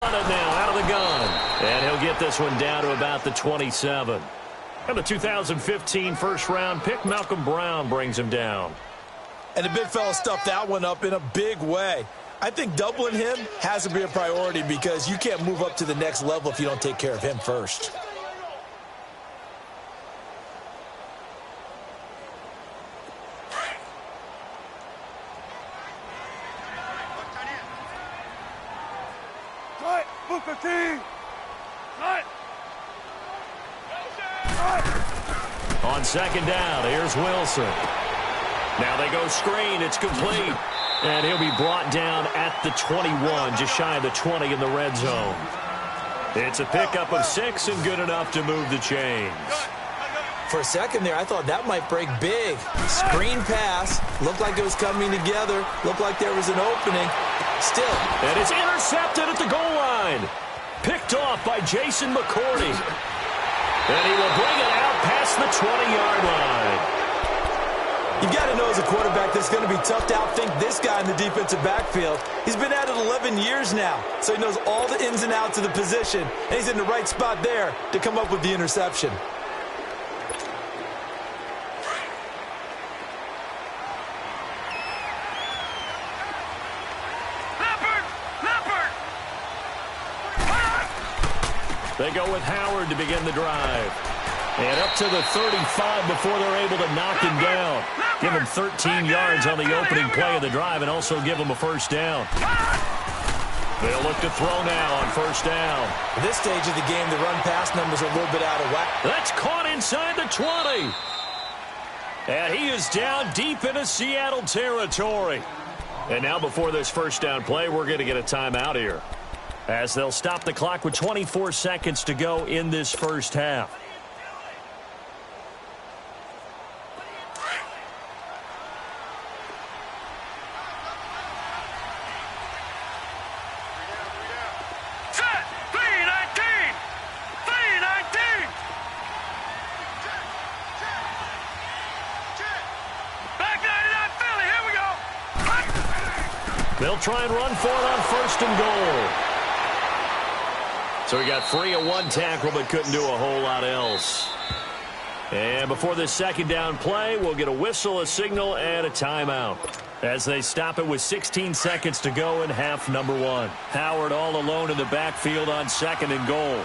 run it now out of the gun. And he'll get this one down to about the 27. And the 2015 first-round pick, Malcolm Brown, brings him down. And the big fella stuffed that one up in a big way. I think doubling him has to be a priority because you can't move up to the next level if you don't take care of him first. On second down, here's Wilson. Now they go screen. It's complete. And he'll be brought down at the 21, just shy of the 20 in the red zone. It's a pickup of 6 and good enough to move the chains. For a second there, I thought that might break big. Screen pass. Looked like it was coming together. Looked like there was an opening. Still. And it's intercepted at the goal line. Picked off by Jason McCourty. And he will bring it out past the 20-yard line. You've got to know as a quarterback that it's going to be tough to outthink this guy in the defensive backfield. He's been at it 11 years now, so he knows all the ins and outs of the position, and he's in the right spot there to come up with the interception. They go with Howard to begin the drive. And up to the 35 before they're able to knock him down. Give him 13 yards on the opening play of the drive and also give him a first down. They'll look to throw now on first down. At this stage of the game, the run-pass numbers are a little bit out of whack. That's caught inside the 20. And he is down deep into Seattle territory. And now before this first down play, we're going to get a timeout here, as they'll stop the clock with 24 seconds to go in this first half. They'll try and run for it on first and goal. So he got free of one tackle but couldn't do a whole lot else. And before this second down play, we'll get a whistle, a signal, and a timeout, as they stop it with 16 seconds to go in half number 1. Howard all alone in the backfield on second and goal.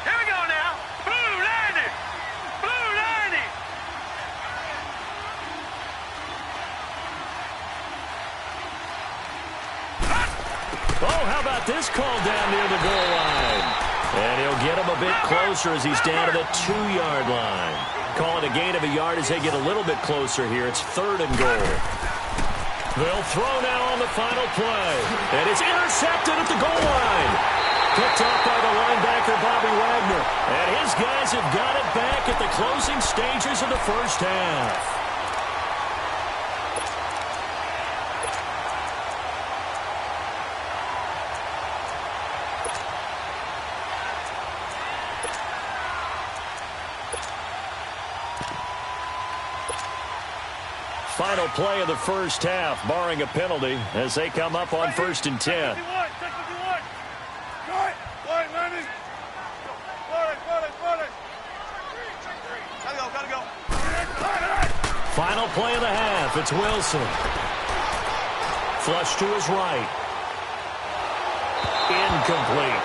Here we go now. Blue 90. Blue 90. Oh, how about this call down near the goal line? And he'll get him a bit closer as he's down to the 2-yard line. Call it a gain of a yard as they get a little bit closer here. It's third and goal. They'll throw now on the final play. And it's intercepted at the goal line. Picked off by the linebacker, Bobby Wagner. And his guys have got it back at the closing stages of the first half. Final play of the first half, barring a penalty, as they come up on first and 10. Final play of the half, it's Wilson. Flush to his right. Incomplete.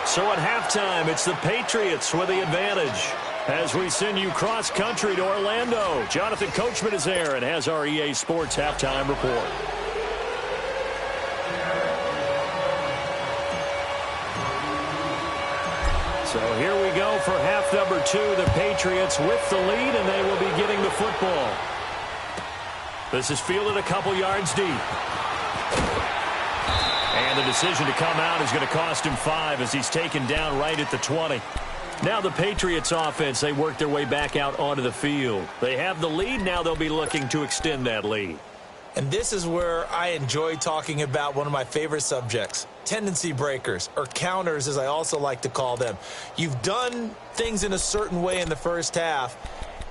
So at halftime, it's the Patriots with the advantage. As we send you cross-country to Orlando, Jonathan Coachman is there and has our EA Sports halftime report. So here we go for half number 2. The Patriots with the lead, and they will be getting the football. This is fielded a couple yards deep. And the decision to come out is going to cost him 5 as he's taken down right at the 20. Now the Patriots offense, they work their way back out onto the field. They have the lead. Now they'll be looking to extend that lead. And this is where I enjoy talking about one of my favorite subjects, tendency breakers, or counters as I also like to call them. You've done things in a certain way in the first half,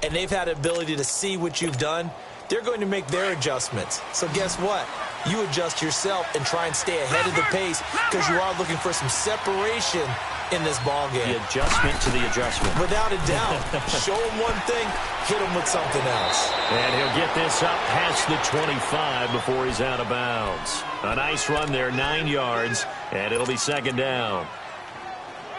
and they've had the ability to see what you've done. they're going to make their adjustments. So guess what? You adjust yourself and try and stay ahead of the pace because you are looking for some separation in this ball game. The adjustment to the adjustment. Without a doubt. Show him one thing, hit him with something else. And he'll get this up past the 25 before he's out of bounds. A nice run there, 9 yards, and it'll be second down.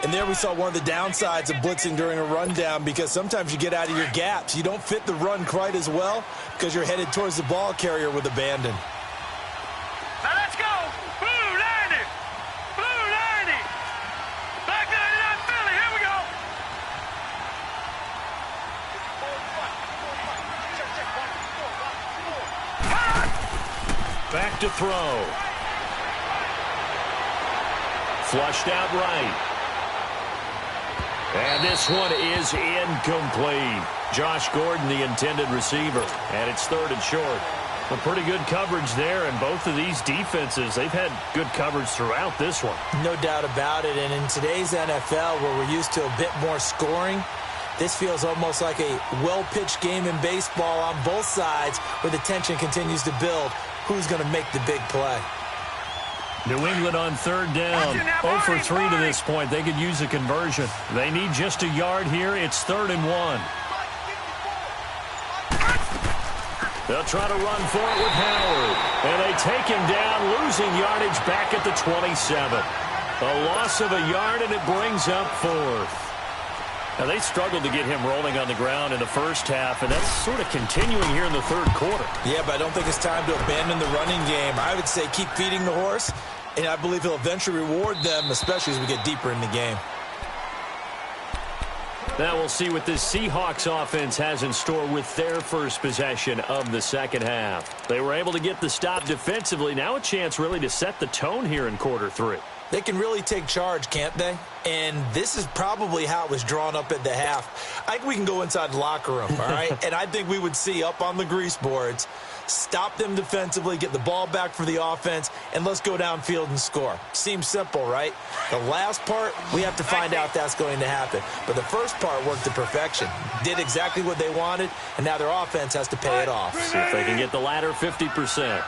And there we saw one of the downsides of blitzing during a rundown because sometimes you get out of your gaps. You don't fit the run quite as well because you're headed towards the ball carrier with abandon. Now let's go. Blue 90. Blue 90. Black 99 Philly. Here we go. Back to throw. Flushed out right. And this one is incomplete. Josh Gordon, the intended receiver. And it's third and short. Well, pretty good coverage there, and both of these defenses, they've had good coverage throughout this one. No doubt about it, and in today's NFL, where we're used to a bit more scoring, this feels almost like a well-pitched game in baseball on both sides where the tension continues to build. Who's going to make the big play? New England on third down. 0 for 3 to this point. They could use a conversion. They need just a yard here. It's 3rd and 1. They'll try to run for it with Howard. And they take him down, losing yardage back at the 27. A loss of a yard, and it brings up 4th. Now, they struggled to get him rolling on the ground in the first half, and that's sort of continuing here in the third quarter. Yeah, but I don't think it's time to abandon the running game. I would say keep feeding the horse, and I believe he'll eventually reward them, especially as we get deeper in the game. Now we'll see what this Seahawks offense has in store with their first possession of the second half. They were able to get the stop defensively. Now a chance really to set the tone here in quarter 3. They can really take charge, can't they? And this is probably how it was drawn up at the half. I think we can go inside the locker room, all right? And I think we would see up on the grease boards, stop them defensively, get the ball back for the offense, and let's go downfield and score. Seems simple, right? The last part, we have to find out if that's going to happen. But the first part worked to perfection. Did exactly what they wanted, and now their offense has to pay it off. See if they can get the latter 50%.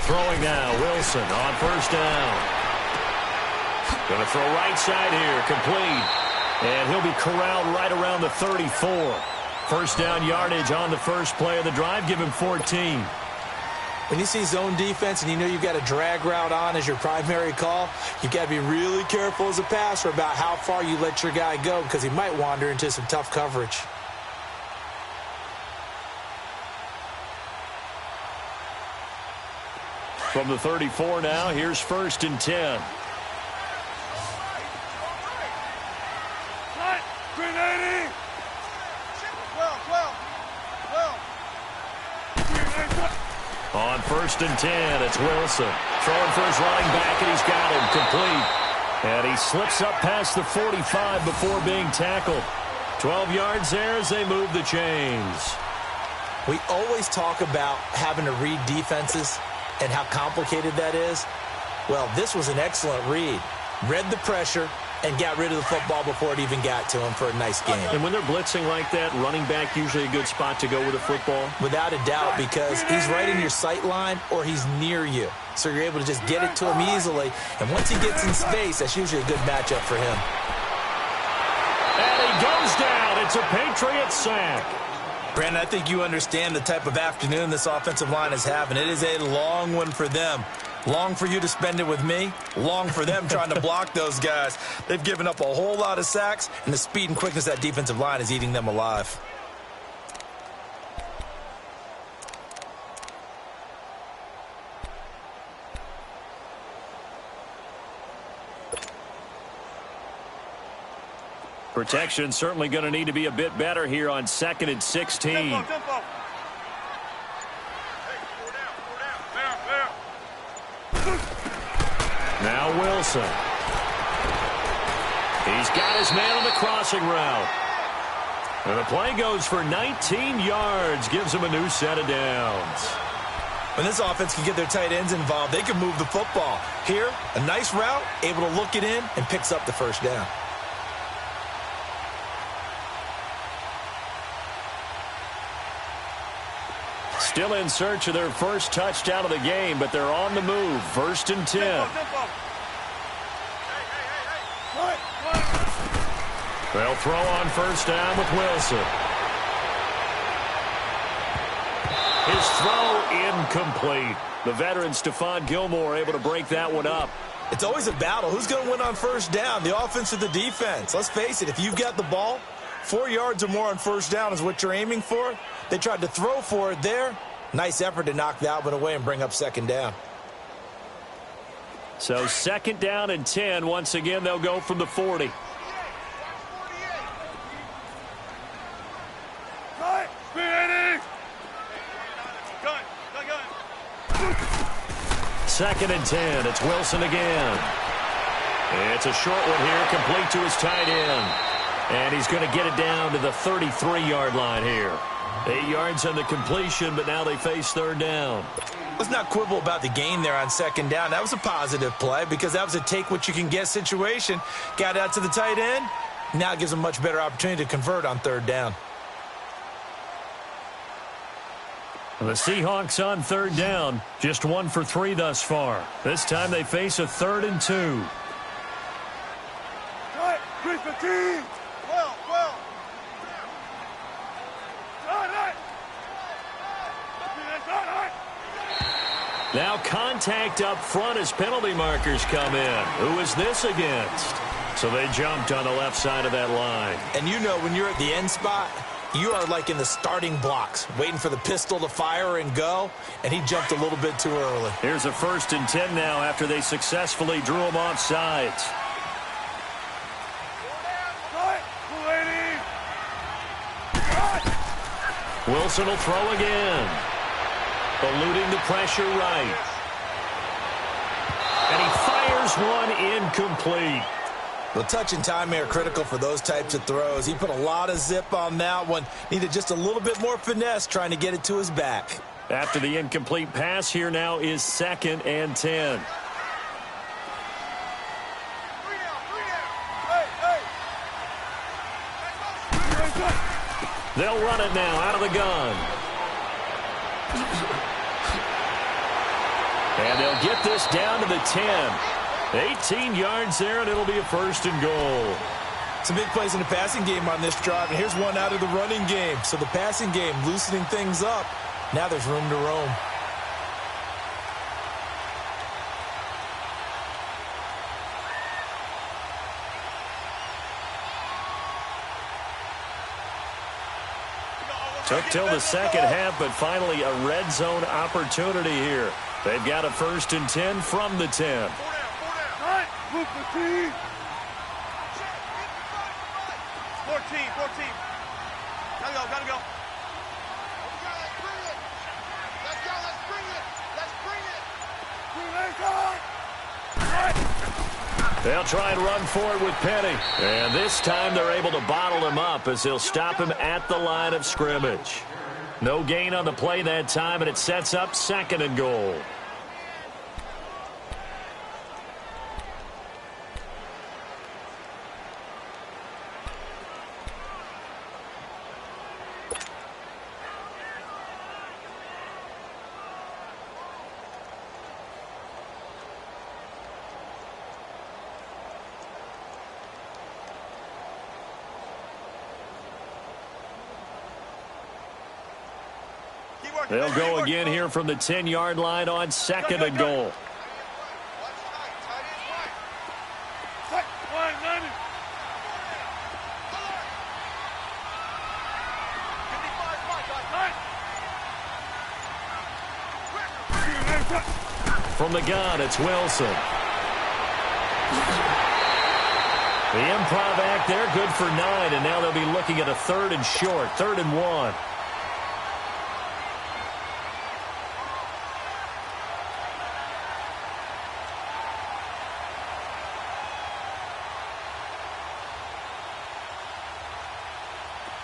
Throwing now, Wilson on first down. Going to throw right side here, complete. And he'll be corralled right around the 34. First down yardage on the first play of the drive. Give him 14. When you see zone defense and you know you've got a drag route on as your primary call, you've got to be really careful as a passer about how far you let your guy go because he might wander into some tough coverage. From the 34 now, here's 1st and 10. On 1st and 10, it's Wilson. Throwing for his running back, and he's got him complete. And he slips up past the 45 before being tackled. 12 yards there as they move the chains. We always talk about having to read defenses and how complicated that is. Well, this was an excellent read. Read the pressure and got rid of the football before it even got to him for a nice game. And when they're blitzing like that, running back usually a good spot to go with a football? Without a doubt, because he's right in your sight line or he's near you. So you're able to just get it to him easily. And once he gets in space, that's usually a good matchup for him. And he goes down. It's a Patriot sack. Brandon, I think you understand the type of afternoon this offensive line is having. It is a long one for them. Long for you to spend it with me. Long for them trying to block those guys. They've given up a whole lot of sacks, and the speed and quickness of that defensive line is eating them alive. Protection certainly going to need to be a bit better here on 2nd and 16. Tempo. Now Wilson. He's got his man on the crossing route. And the play goes for 19 yards. Gives him a new set of downs. When this offense can get their tight ends involved, they can move the football. Here, a nice route, able to look it in, and picks up the first down. Still in search of their first touchdown of the game, but they're on the move. 1st and 10. They'll throw on 1st down with Wilson. His throw incomplete. The veteran Stephon Gilmore able to break that one up. It's always a battle. Who's going to win on 1st down, the offense or the defense? Let's face it, if you've got the ball, 4 yards or more on 1st down is what you're aiming for. They tried to throw for it there. Nice effort to knock that one away and bring up 2nd down. So 2nd down and 10. Once again, they'll go from the 40. Second and 10. It's Wilson again. It's a short one here, complete to his tight end. And he's going to get it down to the 33-yard line here. 8 yards on the completion, but now they face 3rd down. Let's not quibble about the gain there on 2nd down. That was a positive play because that was a take-what-you-can-get situation. Got out to the tight end. Now it gives them a much better opportunity to convert on 3rd down. The Seahawks on 3rd down, just 1 for 3 thus far. This time they face a 3rd and 2. Now contact up front as penalty markers come in. Who is this against? So they jumped on the left side of that line. And you know when you're at the end spot, you are like in the starting blocks, waiting for the pistol to fire and go, and he jumped a little bit too early. Here's a 1st and 10 now after they successfully drew him off sides. Wilson will throw again. Eluding the pressure right. And he fires one incomplete. Well, touch and time are critical for those types of throws. He put a lot of zip on that one. Needed just a little bit more finesse trying to get it to his back. After the incomplete pass, here now is 2nd and 10. They'll run it now out of the gun. And they'll get this down to the 10. 18 yards there, and it'll be a 1st and goal. Some big plays in the passing game on this drive, and here's one out of the running game. So the passing game loosening things up. Now there's room to roam. Took till the 2nd half, but finally a red zone opportunity here. They've got a 1st and 10 from the 10. 14. Gotta go. They'll try and run for it with Penny. And this time they're able to bottle him up as they'll stop him at the line of scrimmage. No gain on the play that time, and it sets up 2nd and goal. They'll go again here from the 10-yard line on 2nd and goal. From the gun, it's Wilson. The improv act there, good for 9, and now they'll be looking at a 3rd and short, 3rd and 1.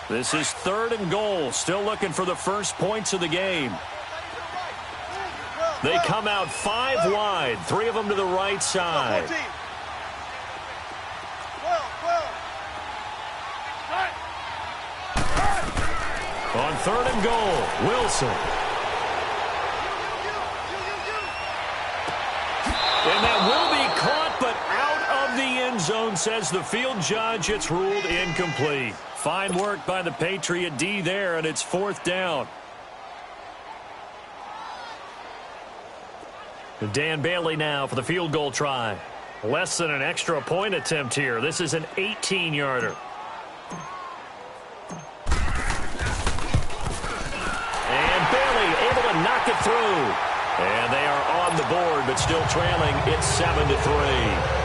This is 3rd and goal. Still looking for the first points of the game. They come out 5 wide. 3 of them to the right side. On 3rd and goal, Wilson. zone says the field judge, it's ruled incomplete. Fine work by the Patriot D there, and it's 4th down. Dan Bailey now for the field goal try. Less than an extra point attempt here. This is an 18-yarder. And Bailey able to knock it through. And they are on the board, but still trailing. It's 7-3.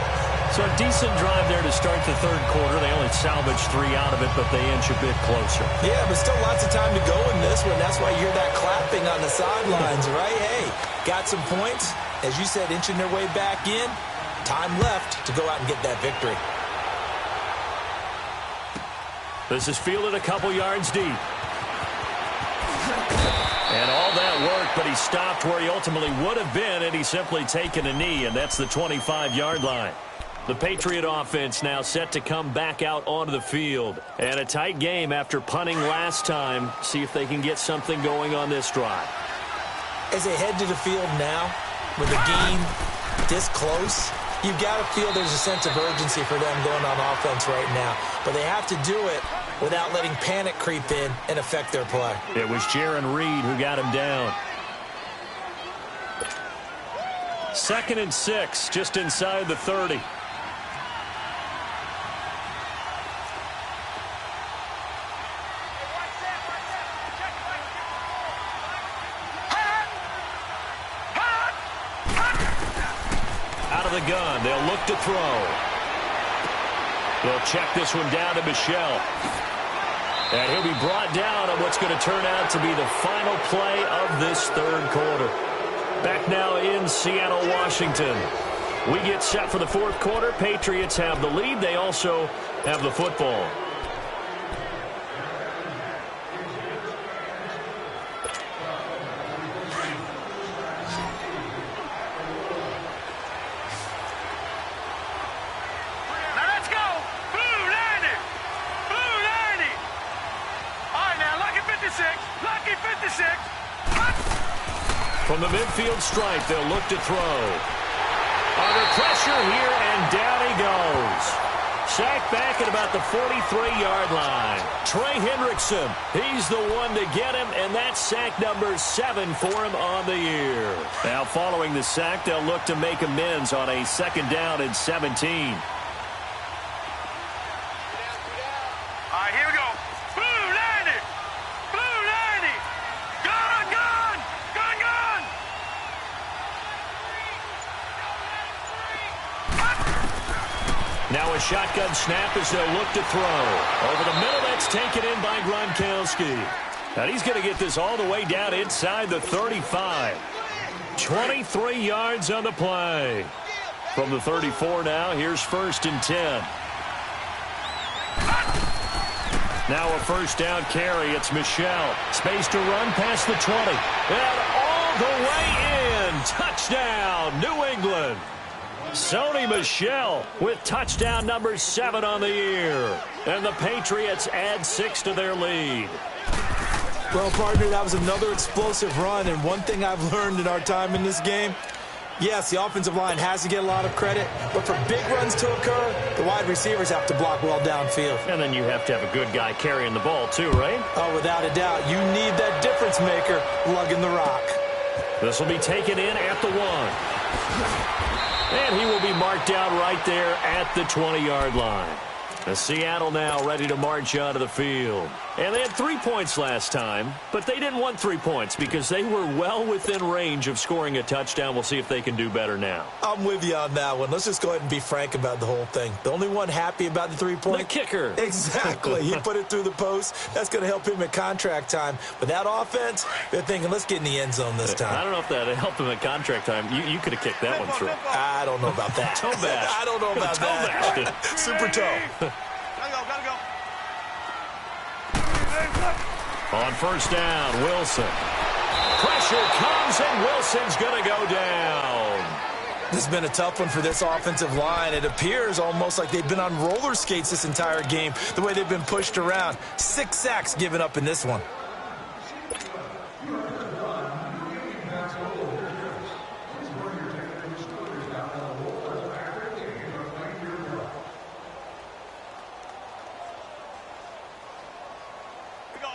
So a decent drive there to start the third quarter. They only salvaged 3 out of it, but they inch a bit closer. Yeah, but still lots of time to go in this one. That's why you hear that clapping on the sidelines, right? Hey, got some points. As you said, inching their way back in. Time left to go out and get that victory. This is fielded a couple yards deep. And all that work, but he stopped where he ultimately would have been had he simply taken a knee, and that's the 25-yard line. The Patriot offense now set to come back out onto the field. And a tight game after punting last time. See if they can get something going on this drive. As they head to the field now, with a game this close, you've got to feel there's a sense of urgency for them going on offense right now. But they have to do it without letting panic creep in and affect their play. It was Jaron Reed who got him down. 2nd and 6, just inside the 30. The gun. They'll look to throw. They'll check this one down to Michel. And he'll be brought down on what's going to turn out to be the final play of this third quarter. Back now in Seattle, Washington. We get set for the fourth quarter. Patriots have the lead. They also have the football. From the midfield stripe, they'll look to throw. Under pressure here, and down he goes. Sacked back at about the 43-yard line. Trey Hendrickson, he's the one to get him, and that's sack number 7 for him on the year. Now following the sack, they'll look to make amends on a 2nd down and 17. Now a shotgun snap as they'll look to throw. Over the middle, that's taken in by Gronkowski. And he's going to get this all the way down inside the 35. 23 yards on the play. From the 34 now, here's 1st and 10. Now a 1st down carry. It's Michel. Space to run past the 20. And all the way in. Touchdown, New England. Sony Michel with touchdown number 7 on the year. And the Patriots add 6 to their lead. Well, partner, that was another explosive run. And one thing I've learned in our time in this game, yes, the offensive line has to get a lot of credit. But for big runs to occur, the wide receivers have to block well downfield. And then you have to have a good guy carrying the ball too, right? Oh, without a doubt. You need that difference maker lugging the rock. This will be taken in at the 1. And he will be marked down right there at the 20-yard line. The Seattle now ready to march onto the field. And they had 3 points last time, but they didn't want 3 points because they were well within range of scoring a touchdown. We'll see if they can do better now. I'm with you on that one. Let's just go ahead and be frank about the whole thing. The only one happy about the 3-point? The kicker. Exactly. He put it through the post. That's going to help him at contract time. But that offense, they're thinking, let's get in the end zone this time. I don't know if that helped him at contract time. You could have kicked that one through. I don't know about that. Toe bash. I don't know about that. Super toe. Gotta go. On 1st down, Wilson. Pressure comes, and Wilson's going to go down. This has been a tough one for this offensive line. It appears almost like they've been on roller skates this entire game, the way they've been pushed around. 6 sacks given up in this one.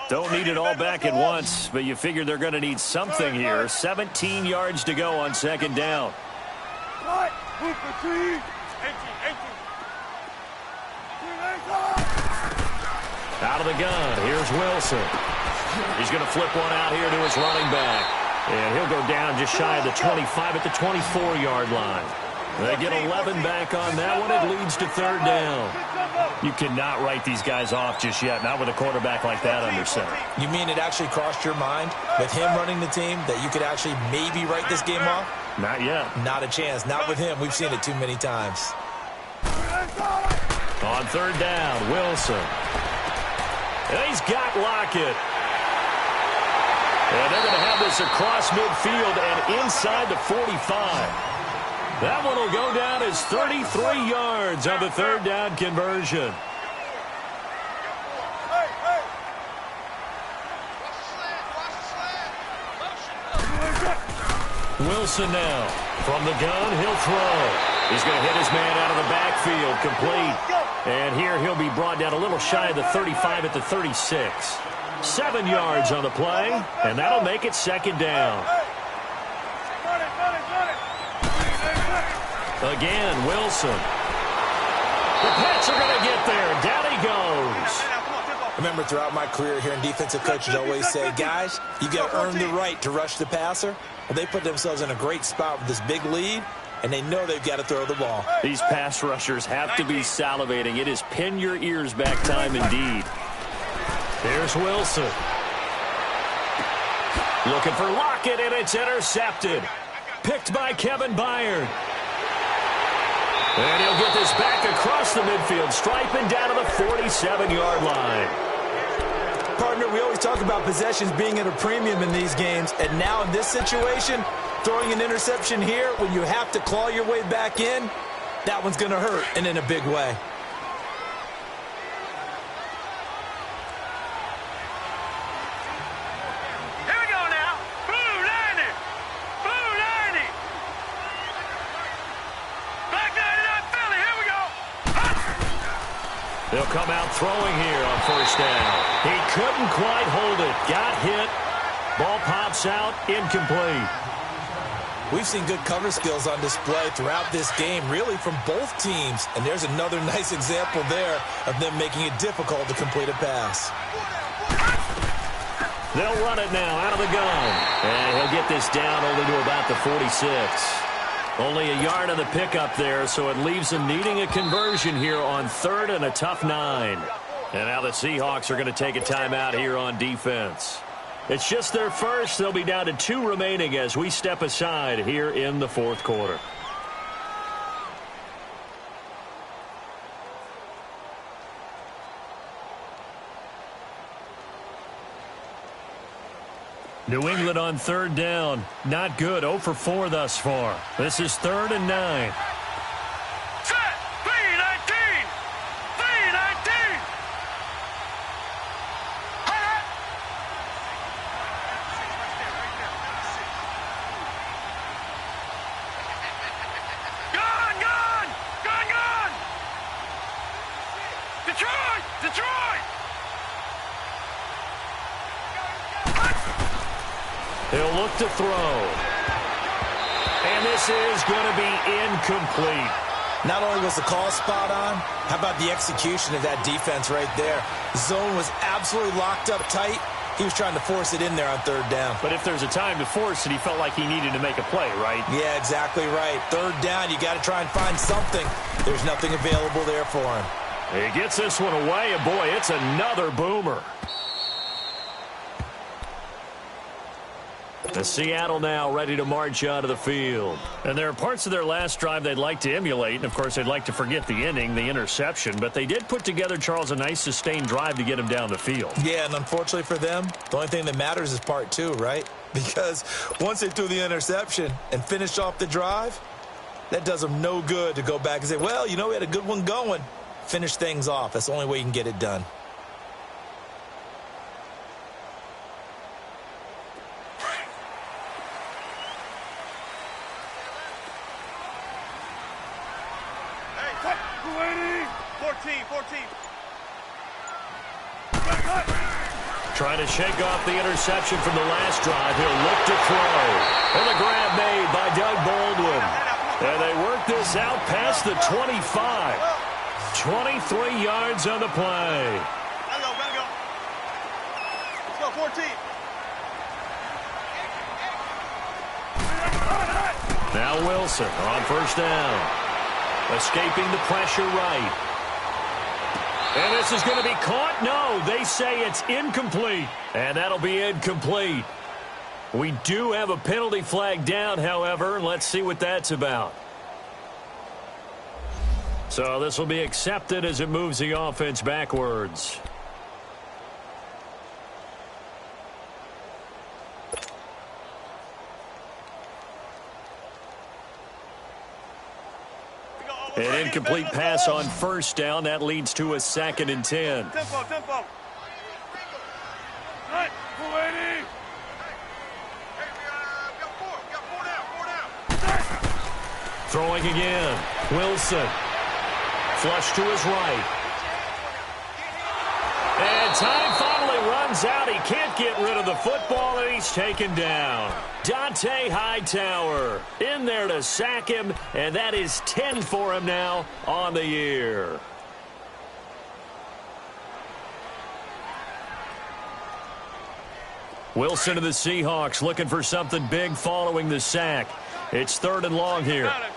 Don't need it all back at once, but you figure they're going to need something here. 17 yards to go on second down. Out of the gun, here's Wilson. He's going to flip one out here to his running back. And he'll go down just shy of the 25 at the 24-yard line. They get 11 back on that one. It leads to third down. You cannot write these guys off just yet, not with a quarterback like that under center. You mean it actually crossed your mind with him running the team that you could actually maybe write this game off? Not yet. Not a chance. Not with him. We've seen it too many times. On third down, Wilson. And he's got Lockett. And they're going to have this across midfield and inside the 45. That one will go down as 33 yards on the third down conversion. Wilson now. From the gun, he'll throw. He's going to hit his man out of the backfield, complete. And here he'll be brought down a little shy of the 35 at the 36. 7 yards on the play, and that'll make it second down. Again, Wilson. The Pats are going to get there. Down he goes. Remember, throughout my career here in defensive coaches always say, guys, you got to earn the right to rush the passer. Well, they put themselves in a great spot with this big lead, and they know they've got to throw the ball. These pass rushers have to be salivating. It is pin your ears back time indeed. Here's Wilson. Looking for Lockett, and it's intercepted. Picked by Kevin Byard. And he'll get this back across the midfield, striping down to the 47-yard line. Partner, we always talk about possessions being at a premium in these games, and now in this situation, throwing an interception here when you have to claw your way back in, that one's going to hurt, and in a big way. They'll come out throwing here on first down. He couldn't quite hold it. Got hit. Ball pops out. Incomplete. We've seen good cover skills on display throughout this game, really from both teams. And there's another nice example there of them making it difficult to complete a pass. They'll run it now out of the gun. And he'll get this down only to about the 46. Only a yard on the pickup there, so it leaves them needing a conversion here on third and a tough 9. And now the Seahawks are going to take a timeout here on defense. It's just their first. They'll be down to 2 remaining as we step aside here in the fourth quarter. New England on third down. Not good. 0 for 4 thus far. This is 3rd and 9. Set! 3-19! 3-19! Gone! Gone! Gone! Gone! Detroit! Detroit! He'll look to throw. And this is going to be incomplete. Not only was the call spot on, how about the execution of that defense right there? Zone was absolutely locked up tight. He was trying to force it in there on third down. But if there's a time to force it, he felt like he needed to make a play, right? Yeah, exactly right. Third down, you got to try and find something. There's nothing available there for him. He gets this one away, and boy, it's another boomer. The Seattle now ready to march out of the field. And there are parts of their last drive they'd like to emulate. And, of course, they'd like to forget the inning, the interception. But they did put together, Charles, a nice sustained drive to get him down the field. Yeah, and unfortunately for them, the only thing that matters is part 2, right? Because once they threw the interception and finished off the drive, that does them no good to go back and say, well, you know, we had a good one going. Finish things off. That's the only way you can get it done. Trying to shake off the interception from the last drive. He'll look to throw. And the grab made by Doug Baldwin. And they work this out past the 25. 23 yards on the play. Gotta go. Let's go, 14. Now Wilson on first down. Escaping the pressure right. And this is going to be caught. No, they say it's incomplete. And that'll be incomplete. We do have a penalty flag down, however. Let's see what that's about. So this will be accepted as it moves the offense backwards. An incomplete pass on first down. That leads to a 2nd and 10. Tempo. Right, 480. Throwing again. Wilson. Flush to his right. And time finally runs out. He can't get rid of the football, and he's taken down. Dante Hightower in there to sack him, and that is 10 for him now on the year. Wilson of the Seahawks looking for something big following the sack. It's 3rd and long here. Got it.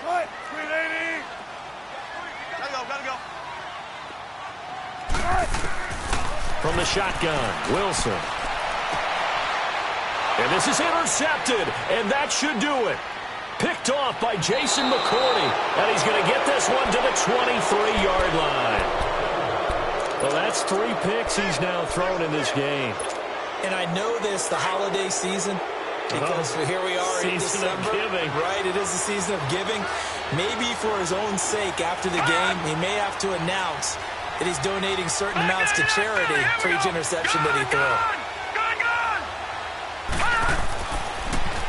Right, 380. Gotta go. From the shotgun, Wilson. And this is intercepted, and that should do it. Picked off by Jason McCourty, and he's going to get this one to the 23-yard line. Well, that's 3 picks he's now thrown in this game. And I know this, the holiday season, because here we are in December. Season of giving. Right, it is the season of giving. Maybe for his own sake after the game, he may have to announce that he's donating certain amounts to charity for each interception that he throws.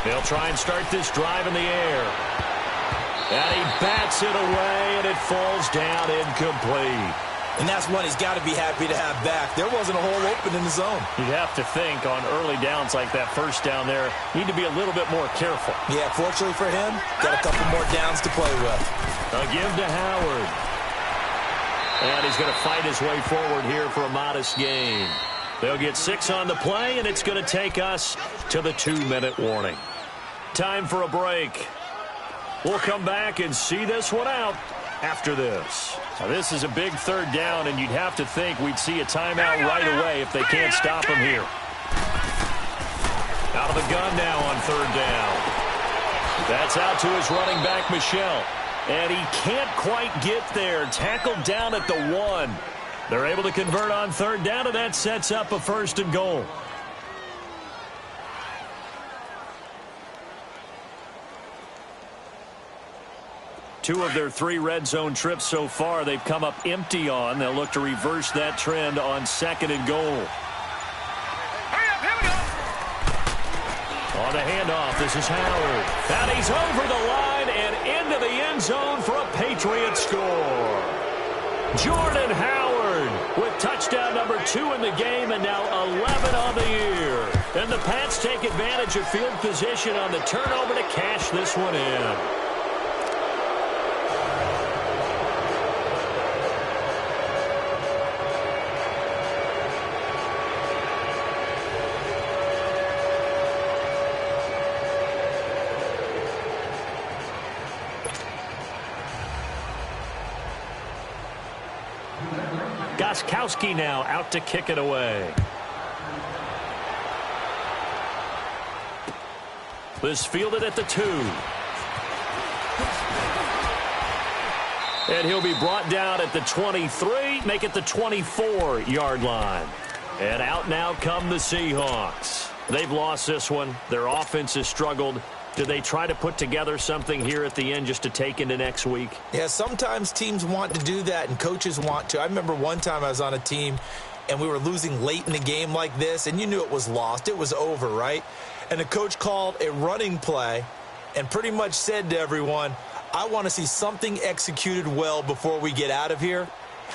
They'll try and start this drive in the air. And he bats it away, and it falls down incomplete. And that's one he's got to be happy to have back. There wasn't a hole open in the zone. You'd have to think on early downs like that first down there, need to be a little bit more careful. Yeah, fortunately for him, got a couple more downs to play with. A give to Howard. And he's going to fight his way forward here for a modest gain. They'll get 6 on the play, and it's going to take us to the 2-minute warning. Time for a break. We'll come back and see this one out after this. Now, this is a big 3rd down, and you'd have to think we'd see a timeout right away if they can't stop him here. Out of the gun now on 3rd down. That's out to his running back, Michel. And he can't quite get there. Tackled down at the 1. They're able to convert on 3rd down, and that sets up a 1st and goal. Two of their 3 red zone trips so far, they've come up empty on. They'll look to reverse that trend on 2nd and goal. Hurry up, here we go. On the handoff, this is Howard. And he's over the line and into the end zone for a Patriot score. Jordan Howard with touchdown number 2 in the game, and now 11 on the year. And the Pats take advantage of field position on the turnover to cash this one in. Goskowski now out to kick it away. This fielded at the 2. And he'll be brought down at the 23, make it the 24-yard line. And out now come the Seahawks. They've lost this one. Their offense has struggled. Do they try to put together something here at the end just to take into next week? Yeah, sometimes teams want to do that and coaches want to. I remember one time I was on a team and we were losing late in the game like this, and you knew it was lost. It was over, right? And the coach called a running play and pretty much said to everyone, I want to see something executed well before we get out of here.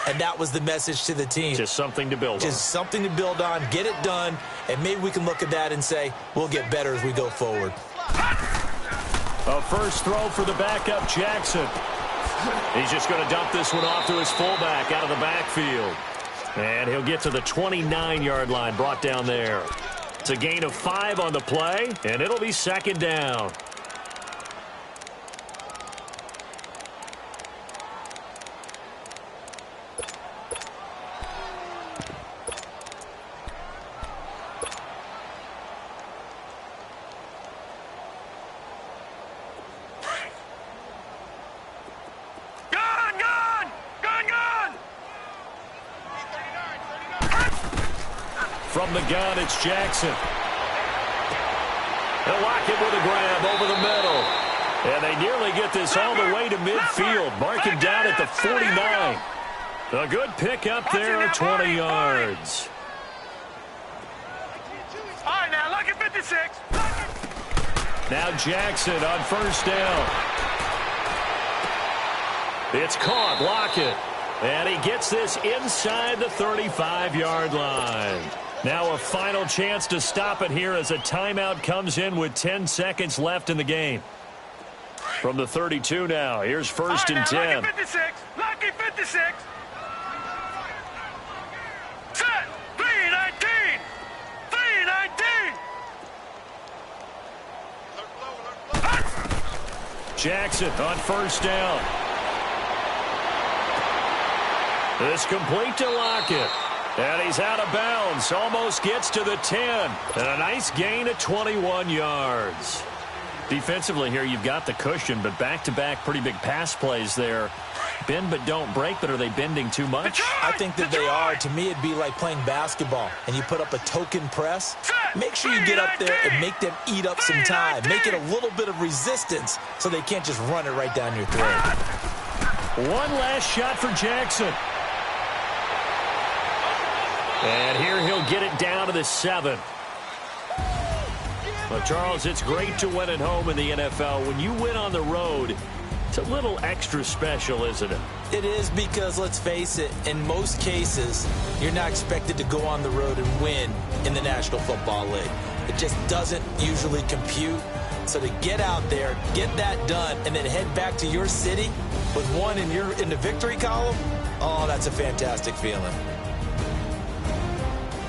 And that was the message to the team. Just something to build on. Just something to build on, get it done, and maybe we can look at that and say, we'll get better as we go forward. A first throw for the backup, Jackson. He's just going to dump this one off to his fullback out of the backfield. And he'll get to the 29-yard line, brought down there. It's a gain of 5 on the play, and it'll be second down. From the gun, it's Jackson. They'll lock it with a grab over the middle. And they nearly get this all the way to midfield. Mark him down at the 49. A good pick up there at 20 yards. All right, now, lucky 56. Now Jackson on first down. It's caught. Lockett. And he gets this inside the 35-yard line. Now a final chance to stop it here as a timeout comes in with 10 seconds left in the game. From the 32 now, here's first and 10. Lucky 56. Lucky 56. Set. 319. 319. Jackson on first down. This complete to Lockett. And he's out of bounds. Almost gets to the 10. And a nice gain of 21 yards. Defensively here, you've got the cushion, but back-to-back pretty big pass plays there. Bend but don't break, but are they bending too much? I think that they are. To me, it'd be like playing basketball, and you put up a token press. Make sure you get up there and make them eat up some time. Make it a little bit of resistance so they can't just run it right down your throat. One last shot for Jackson. And here he'll get it down to the 7. Well, Charles, it's great to win at home in the NFL. When you win on the road, it's a little extra special, isn't it? It is because, let's face it, in most cases, you're not expected to go on the road and win in the National Football League. It just doesn't usually compute. So to get out there, get that done, and then head back to your city with one in the victory column, oh, that's a fantastic feeling.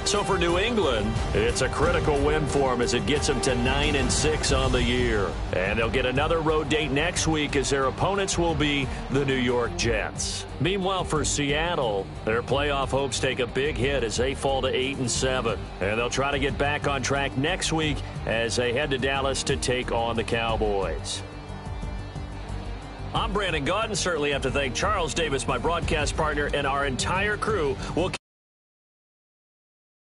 So for New England, it's a critical win for them as it gets them to 9-6 on the year. And they'll get another road date next week as their opponents will be the New York Jets. Meanwhile, for Seattle, their playoff hopes take a big hit as they fall to 8-7. And they'll try to get back on track next week as they head to Dallas to take on the Cowboys. I'm Brandon Gaudin. Certainly have to thank Charles Davis, my broadcast partner, and our entire crew. We'll